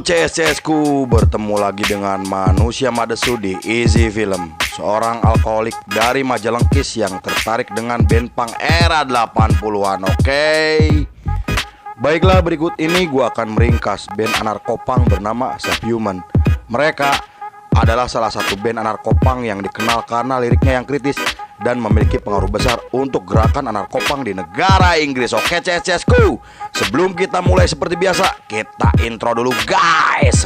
CSCS-ku, bertemu lagi dengan manusia Madesu di Easy Film, seorang alkoholik dari Majalengkis yang tertarik dengan band punk era 80-an. Baiklah, berikut ini gua akan meringkas band anarkopunk bernama Subhuman. Mereka adalah salah satu band anarkopunk yang dikenal karena liriknya yang kritis dan memiliki pengaruh besar untuk gerakan anarkopunk di negara Inggris. Oke CSCS-ku, sebelum kita mulai seperti biasa, kita intro dulu guys.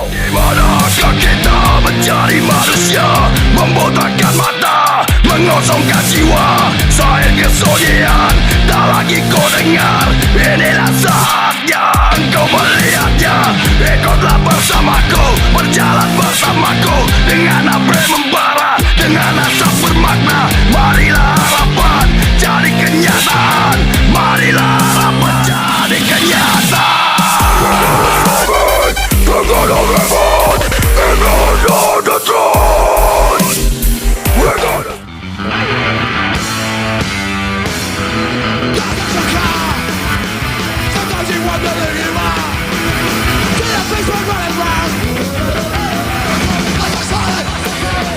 Dimanakah kita mencari manusia, membotakkan mata, mengosongkan jiwa, saya kesunyian, tak lagi kau dengar. Inilah saatnya engkau melihatnya. Ikutlah bersamaku, berjalan bersamaku, dengan apa yang membara, dengan asap bermakna. Marilah harapan jadi kenyataan, marilah harapan jadi kenyataan. We're gonna revolt, and on the throne. We're gonna sometimes you wonder who you are. See the things we're running round. I'm deciding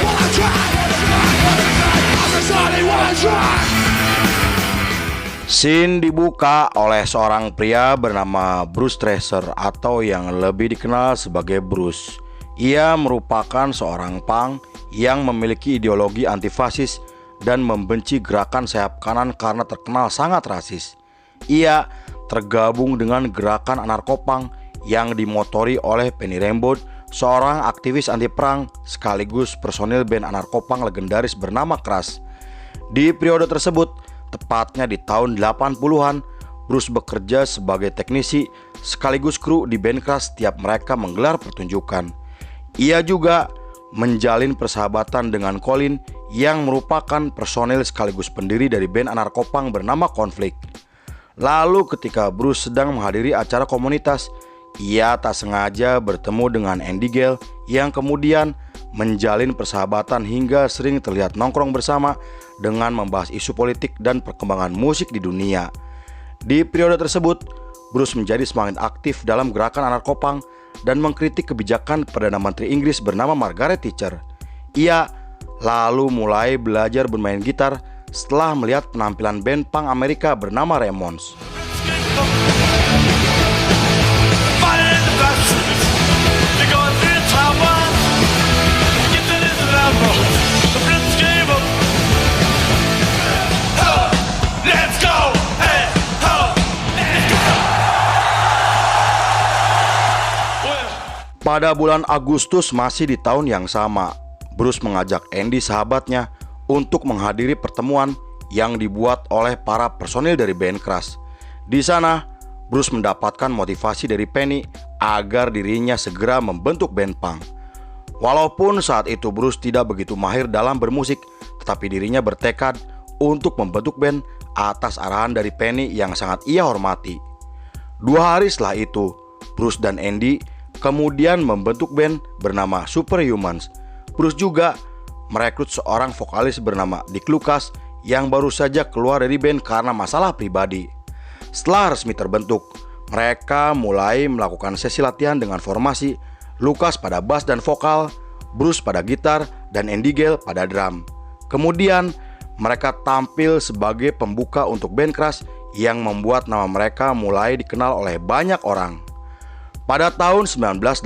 what I try. I'm deciding what I try. Scene dibuka oleh seorang pria bernama Bruce Tracer atau yang lebih dikenal sebagai Bruce. Ia merupakan seorang punk yang memiliki ideologi antifasis dan membenci gerakan sayap kanan karena terkenal sangat rasis. Ia tergabung dengan gerakan anarkopunk yang dimotori oleh Penny Rainbow, seorang aktivis anti perang sekaligus personil band anarkopunk legendaris bernama Crash. Di periode tersebut, tepatnya di tahun 80-an, Bruce bekerja sebagai teknisi sekaligus kru di band Crash setiap mereka menggelar pertunjukan. Ia juga menjalin persahabatan dengan Colin yang merupakan personil sekaligus pendiri dari band anarkopunk bernama Conflict. Lalu ketika Bruce sedang menghadiri acara komunitas, ia tak sengaja bertemu dengan Andy Gale yang kemudian menjalin persahabatan hingga sering terlihat nongkrong bersama dengan membahas isu politik dan perkembangan musik di dunia. Di periode tersebut, Bruce menjadi semakin aktif dalam gerakan anarkopunk dan mengkritik kebijakan Perdana Menteri Inggris bernama Margaret Thatcher. Ia lalu mulai belajar bermain gitar setelah melihat penampilan band punk Amerika bernama Ramones. Pada bulan Agustus masih di tahun yang sama, Bruce mengajak Andy sahabatnya untuk menghadiri pertemuan yang dibuat oleh para personil dari band Crash. Di sana, Bruce mendapatkan motivasi dari Penny agar dirinya segera membentuk band punk. Walaupun saat itu Bruce tidak begitu mahir dalam bermusik, tetapi dirinya bertekad untuk membentuk band atas arahan dari Penny yang sangat ia hormati. 2 hari setelah itu, Bruce dan Andy kemudian membentuk band bernama Superhumans. Bruce juga merekrut seorang vokalis bernama Dick Lucas yang baru saja keluar dari band karena masalah pribadi. Setelah resmi terbentuk, mereka mulai melakukan sesi latihan dengan formasi Lucas pada bass dan vokal, Bruce pada gitar, dan Andy Gale pada drum. Kemudian mereka tampil sebagai pembuka untuk band Crash yang membuat nama mereka mulai dikenal oleh banyak orang. Pada tahun 1981,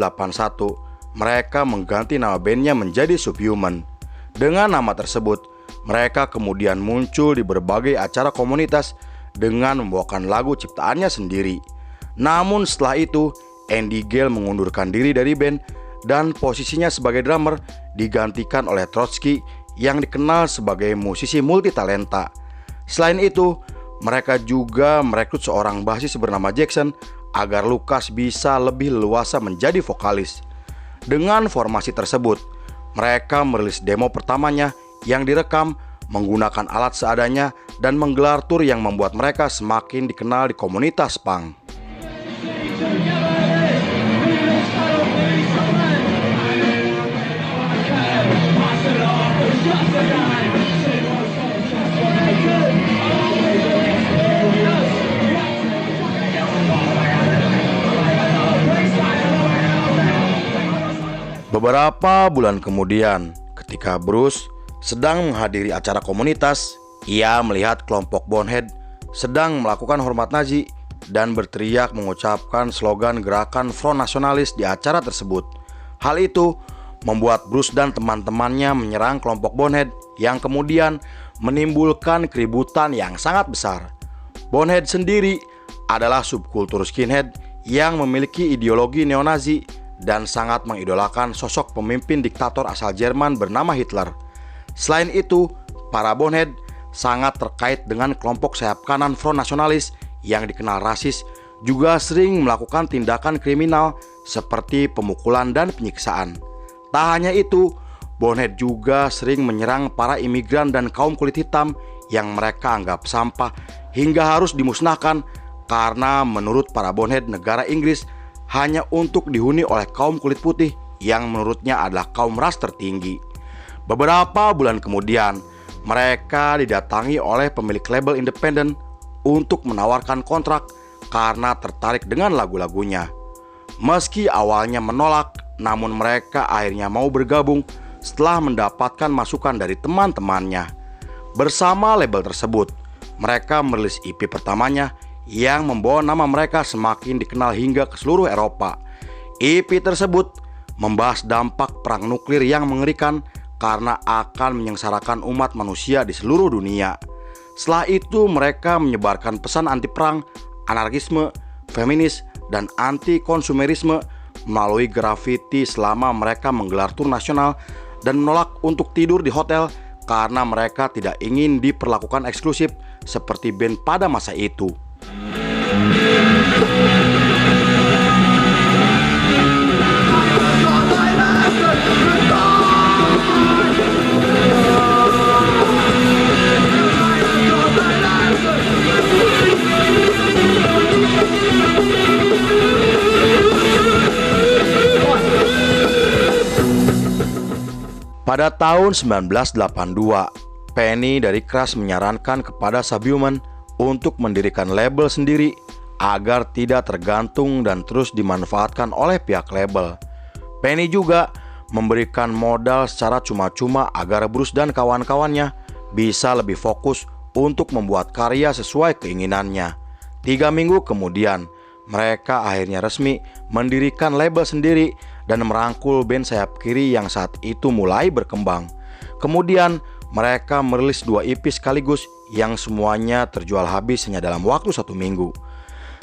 mereka mengganti nama bandnya menjadi Subhuman. Dengan nama tersebut, mereka kemudian muncul di berbagai acara komunitas dengan membawakan lagu ciptaannya sendiri. Namun setelah itu, Andy Gale mengundurkan diri dari band dan posisinya sebagai drummer digantikan oleh Trotsky yang dikenal sebagai musisi multitalenta. Selain itu, mereka juga merekrut seorang bassis bernama Jackson agar Lucas bisa lebih leluasa menjadi vokalis. Dengan formasi tersebut, mereka merilis demo pertamanya yang direkam menggunakan alat seadanya dan menggelar tur yang membuat mereka semakin dikenal di komunitas punk. Beberapa bulan kemudian, ketika Bruce sedang menghadiri acara komunitas, ia melihat kelompok Bonehead sedang melakukan hormat Nazi dan berteriak mengucapkan slogan gerakan Front Nasionalis di acara tersebut. Hal itu membuat Bruce dan teman-temannya menyerang kelompok Bonehead yang kemudian menimbulkan keributan yang sangat besar. Bonehead sendiri adalah subkultur skinhead yang memiliki ideologi neo-Nazi dan sangat mengidolakan sosok pemimpin diktator asal Jerman bernama Hitler. Selain itu, para Bonehead sangat terkait dengan kelompok sayap kanan Front Nasionalis yang dikenal rasis, juga sering melakukan tindakan kriminal seperti pemukulan dan penyiksaan. Tak hanya itu, Bonehead juga sering menyerang para imigran dan kaum kulit hitam yang mereka anggap sampah hingga harus dimusnahkan karena menurut para Bonehead negara Inggris hanya untuk dihuni oleh kaum kulit putih yang menurutnya adalah kaum ras tertinggi. Beberapa bulan kemudian, mereka didatangi oleh pemilik label independen untuk menawarkan kontrak karena tertarik dengan lagu-lagunya. Meski awalnya menolak, namun mereka akhirnya mau bergabung setelah mendapatkan masukan dari teman-temannya. Bersama label tersebut, mereka merilis EP pertamanya yang membawa nama mereka semakin dikenal hingga ke seluruh Eropa. EP tersebut membahas dampak perang nuklir yang mengerikan karena akan menyengsarakan umat manusia di seluruh dunia. Setelah itu mereka menyebarkan pesan anti perang, anarkisme, feminis, dan anti konsumerisme melalui grafiti selama mereka menggelar tur nasional dan menolak untuk tidur di hotel karena mereka tidak ingin diperlakukan eksklusif seperti band pada masa itu. Pada tahun 1982, Penny dari Crash menyarankan kepada Subhuman untuk mendirikan label sendiri agar tidak tergantung dan terus dimanfaatkan oleh pihak label. Penny juga memberikan modal secara cuma-cuma agar Bruce dan kawan-kawannya bisa lebih fokus untuk membuat karya sesuai keinginannya. 3 minggu kemudian, mereka akhirnya resmi mendirikan label sendiri dan merangkul band sayap kiri yang saat itu mulai berkembang. Kemudian mereka merilis 2 EP sekaligus yang semuanya terjual habis hanya dalam waktu 1 minggu.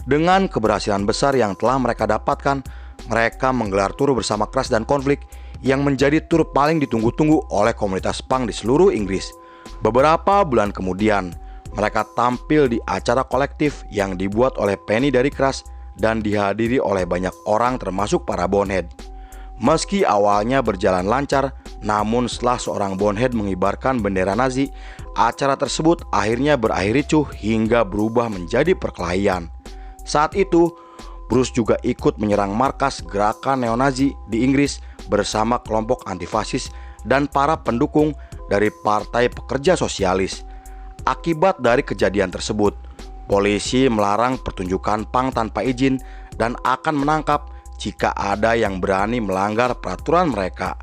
Dengan keberhasilan besar yang telah mereka dapatkan, mereka menggelar tur bersama Crash dan Konflik yang menjadi tur paling ditunggu-tunggu oleh komunitas punk di seluruh Inggris. Beberapa bulan kemudian, mereka tampil di acara kolektif yang dibuat oleh Penny dari Crash dan dihadiri oleh banyak orang termasuk para Bonehead. Meski awalnya berjalan lancar, namun setelah seorang Bonehead mengibarkan bendera Nazi, acara tersebut akhirnya berakhir ricuh hingga berubah menjadi perkelahian. Saat itu, Bruce juga ikut menyerang markas gerakan neo-Nazi di Inggris bersama kelompok antifasis dan para pendukung dari Partai Pekerja Sosialis. Akibat dari kejadian tersebut, polisi melarang pertunjukan punk tanpa izin dan akan menangkap jika ada yang berani melanggar peraturan mereka.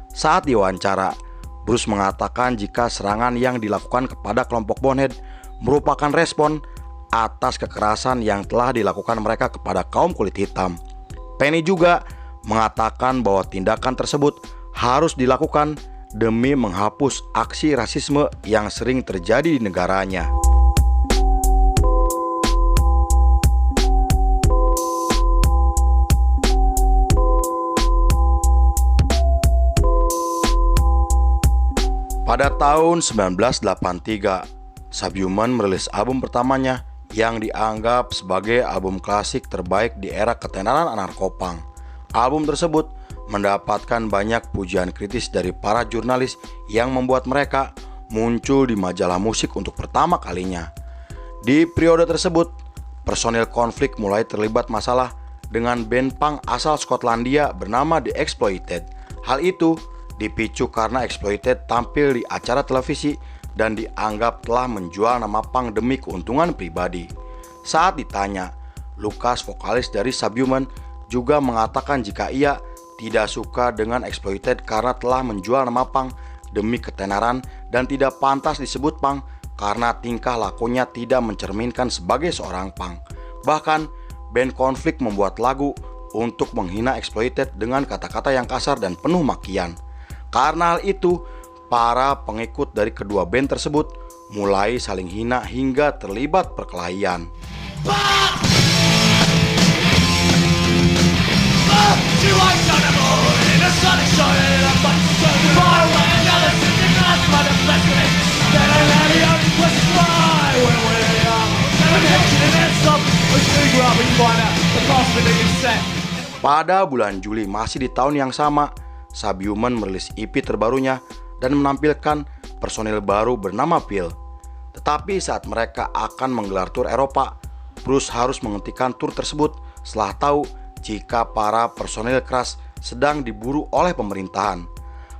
Saat diwawancara, Bruce mengatakan jika serangan yang dilakukan kepada kelompok Bonehead merupakan respon atas kekerasan yang telah dilakukan mereka kepada kaum kulit hitam. Penny juga mengatakan bahwa tindakan tersebut harus dilakukan demi menghapus aksi rasisme yang sering terjadi di negaranya. Pada tahun 1983, Subhuman merilis album pertamanya yang dianggap sebagai album klasik terbaik di era ketenaran anarkopunk. Album tersebut mendapatkan banyak pujian kritis dari para jurnalis yang membuat mereka muncul di majalah musik untuk pertama kalinya. Di periode tersebut, personil Konflik mulai terlibat masalah dengan band punk asal Skotlandia bernama The Exploited. Hal itu dipicu karena Exploited tampil di acara televisi dan dianggap telah menjual nama punk demi keuntungan pribadi. Saat ditanya, Lucas, vokalis dari Subhuman, juga mengatakan jika ia tidak suka dengan Exploited karena telah menjual nama punk demi ketenaran dan tidak pantas disebut punk karena tingkah lakunya tidak mencerminkan sebagai seorang punk. Bahkan, band Konflik membuat lagu untuk menghina Exploited dengan kata-kata yang kasar dan penuh makian. Karena hal itu, para pengikut dari kedua band tersebut mulai saling hina hingga terlibat perkelahian. Pada bulan Juli masih di tahun yang sama, Subhuman merilis EP terbarunya dan menampilkan personil baru bernama Peel. Tetapi saat mereka akan menggelar tur Eropa, Bruce harus menghentikan tur tersebut setelah tahu jika para personil Crash sedang diburu oleh pemerintahan.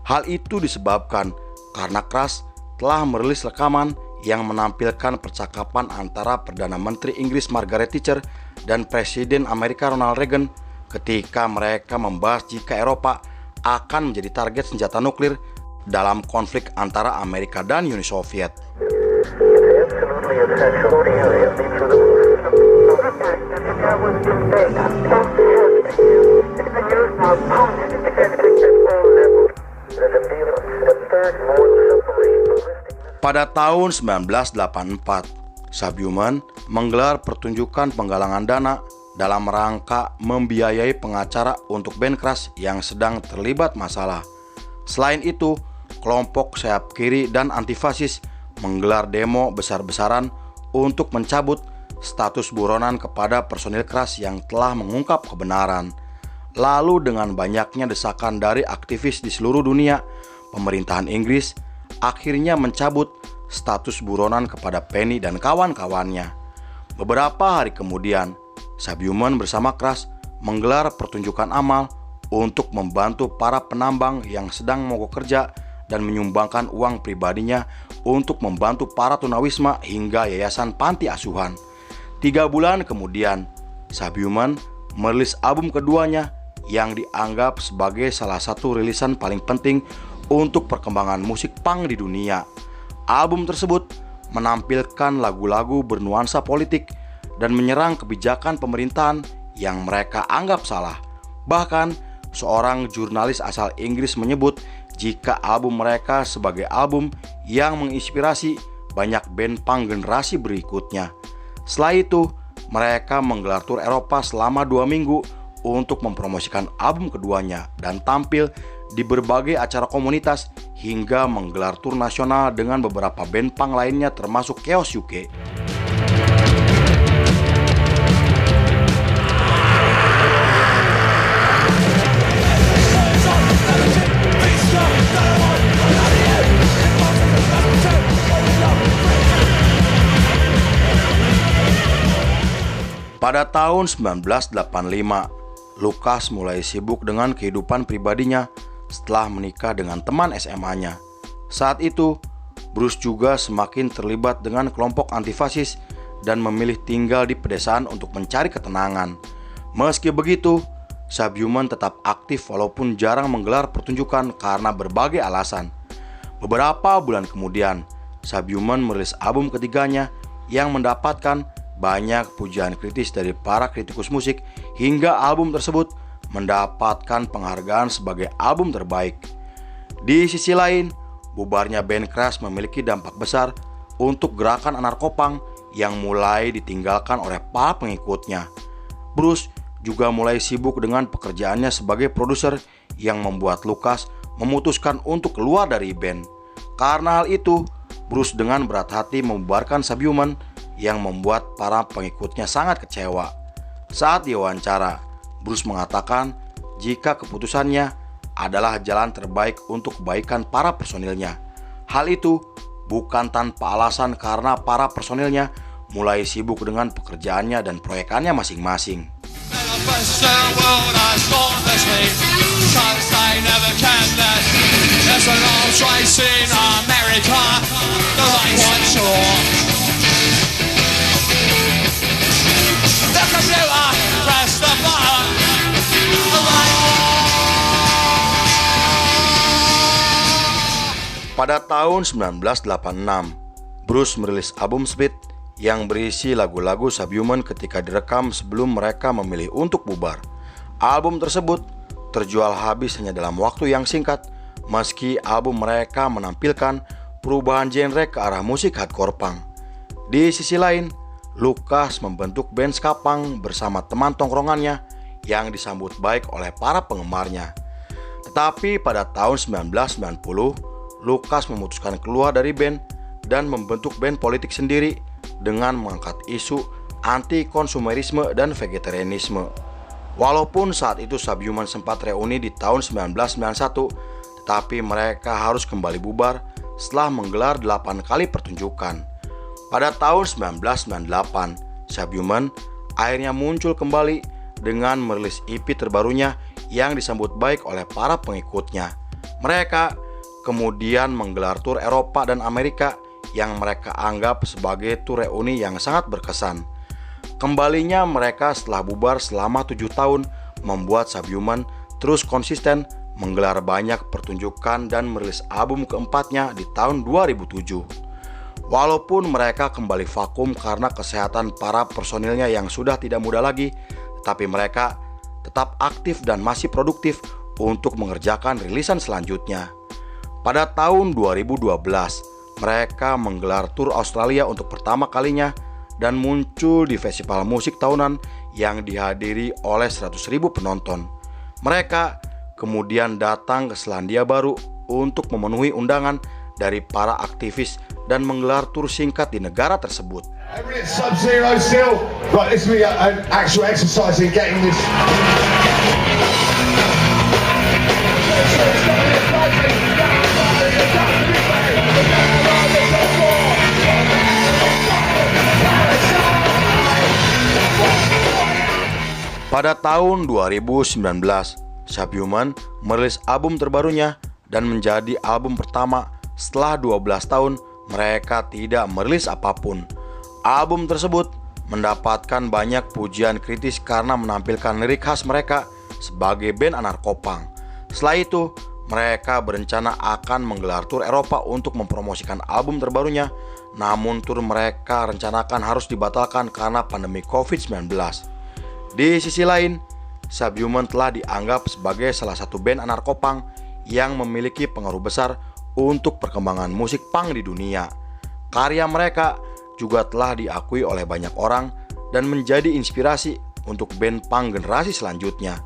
Hal itu disebabkan karena Crash telah merilis rekaman yang menampilkan percakapan antara Perdana Menteri Inggris Margaret Thatcher dan Presiden Amerika Ronald Reagan ketika mereka membahas jika Eropa akan menjadi target senjata nuklir dalam konflik antara Amerika dan Uni Soviet. Pada tahun 1984, Subhuman menggelar pertunjukan penggalangan dana dalam rangka membiayai pengacara untuk band Crash yang sedang terlibat masalah. Selain itu, kelompok sayap kiri dan antifasis menggelar demo besar-besaran untuk mencabut status buronan kepada personil Crash yang telah mengungkap kebenaran. Lalu dengan banyaknya desakan dari aktivis di seluruh dunia, pemerintahan Inggris akhirnya mencabut status buronan kepada Penny dan kawan-kawannya. Beberapa hari kemudian, Subhuman bersama Crash menggelar pertunjukan amal untuk membantu para penambang yang sedang mogok kerja dan menyumbangkan uang pribadinya untuk membantu para tunawisma hingga yayasan panti asuhan. 3 bulan kemudian, Subhuman merilis album keduanya yang dianggap sebagai salah satu rilisan paling penting untuk perkembangan musik punk di dunia. Album tersebut menampilkan lagu-lagu bernuansa politik dan menyerang kebijakan pemerintahan yang mereka anggap salah. Bahkan, seorang jurnalis asal Inggris menyebut jika album mereka sebagai album yang menginspirasi banyak band punk generasi berikutnya. Setelah itu, mereka menggelar tur Eropa selama 2 minggu untuk mempromosikan album keduanya dan tampil di berbagai acara komunitas hingga menggelar tur nasional dengan beberapa band punk lainnya termasuk Chaos UK. Pada tahun 1985, Lucas mulai sibuk dengan kehidupan pribadinya setelah menikah dengan teman SMA-nya. Saat itu, Bruce juga semakin terlibat dengan kelompok antifasis dan memilih tinggal di pedesaan untuk mencari ketenangan. Meski begitu, Subhuman tetap aktif walaupun jarang menggelar pertunjukan karena berbagai alasan. Beberapa bulan kemudian, Subhuman merilis album ketiganya yang mendapatkan banyak pujian kritis dari para kritikus musik hingga album tersebut mendapatkan penghargaan sebagai album terbaik. Di sisi lain, bubarnya band Crash memiliki dampak besar untuk gerakan anarkopunk yang mulai ditinggalkan oleh para pengikutnya. Bruce juga mulai sibuk dengan pekerjaannya sebagai produser yang membuat Lucas memutuskan untuk keluar dari band. Karena hal itu, Bruce dengan berat hati membubarkan Subhuman yang membuat para pengikutnya sangat kecewa. Saat diwawancara, Bruce mengatakan jika keputusannya adalah jalan terbaik untuk kebaikan para personilnya. Hal itu bukan tanpa alasan karena para personilnya mulai sibuk dengan pekerjaannya dan proyekannya masing-masing. Pada tahun 1986, Bruce merilis album Split yang berisi lagu-lagu Subhuman ketika direkam sebelum mereka memilih untuk bubar. Album tersebut terjual habis hanya dalam waktu yang singkat, meski album mereka menampilkan perubahan genre ke arah musik hardcore punk. Di sisi lain, Lucas membentuk band ska punk bersama teman tongkrongannya yang disambut baik oleh para penggemarnya. Tetapi pada tahun 1990, Lucas memutuskan keluar dari band dan membentuk band politik sendiri dengan mengangkat isu anti-konsumerisme dan vegetarianisme. Walaupun saat itu Subhuman sempat reuni di tahun 1991, tetapi mereka harus kembali bubar setelah menggelar 8 kali pertunjukan. Pada tahun 1998, Subhuman akhirnya muncul kembali dengan merilis EP terbarunya yang disambut baik oleh para pengikutnya. Mereka kemudian menggelar tur Eropa dan Amerika yang mereka anggap sebagai tur reuni yang sangat berkesan. Kembalinya mereka setelah bubar selama 7 tahun membuat Subhuman terus konsisten menggelar banyak pertunjukan dan merilis album keempatnya di tahun 2007. Walaupun mereka kembali vakum karena kesehatan para personilnya yang sudah tidak muda lagi, tetapi mereka tetap aktif dan masih produktif untuk mengerjakan rilisan selanjutnya. Pada tahun 2012, mereka menggelar tur Australia untuk pertama kalinya dan muncul di festival musik tahunan yang dihadiri oleh 100.000 penonton. Mereka kemudian datang ke Selandia Baru untuk memenuhi undangan dari para aktivis dan menggelar tur singkat di negara tersebut. Everything's sub-zero still. Right, this will be an actual exercise in getting this. Pada tahun 2019, Subhuman merilis album terbarunya dan menjadi album pertama setelah 12 tahun mereka tidak merilis apapun. Album tersebut mendapatkan banyak pujian kritis karena menampilkan lirik khas mereka sebagai band anarkopunk. Setelah itu, mereka berencana akan menggelar tur Eropa untuk mempromosikan album terbarunya, namun tur mereka rencanakan harus dibatalkan karena pandemi COVID-19. Di sisi lain, Subhuman telah dianggap sebagai salah satu band anarkopunk yang memiliki pengaruh besar untuk perkembangan musik punk di dunia. Karya mereka juga telah diakui oleh banyak orang dan menjadi inspirasi untuk band punk generasi selanjutnya.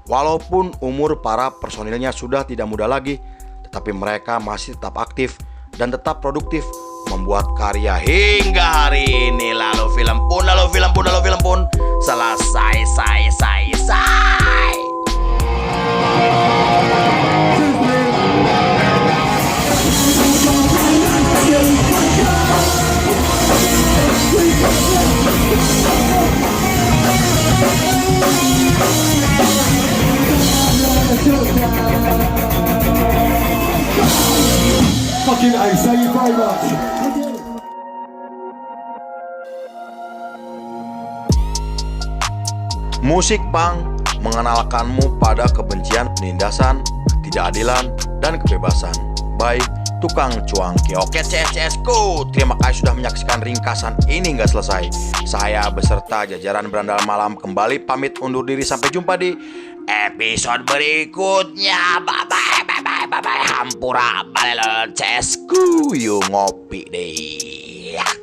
Walaupun umur para personilnya sudah tidak muda lagi, tetapi mereka masih tetap aktif dan tetap produktif membuat karya hingga hari ini. Lalu film pun selesai. Fucking ace, thank you very much. Musik punk mengenalkanmu pada kebencian, penindasan, ketidakadilan, dan kebebasan. Baik tukang cuangki. Oke CSCSku, terima kasih sudah menyaksikan ringkasan ini nggak selesai. Saya beserta jajaran Berandal Malam kembali pamit undur diri. Sampai jumpa di episode berikutnya. Bye bye. Hampura balelo CSku, yuk ngopi deh.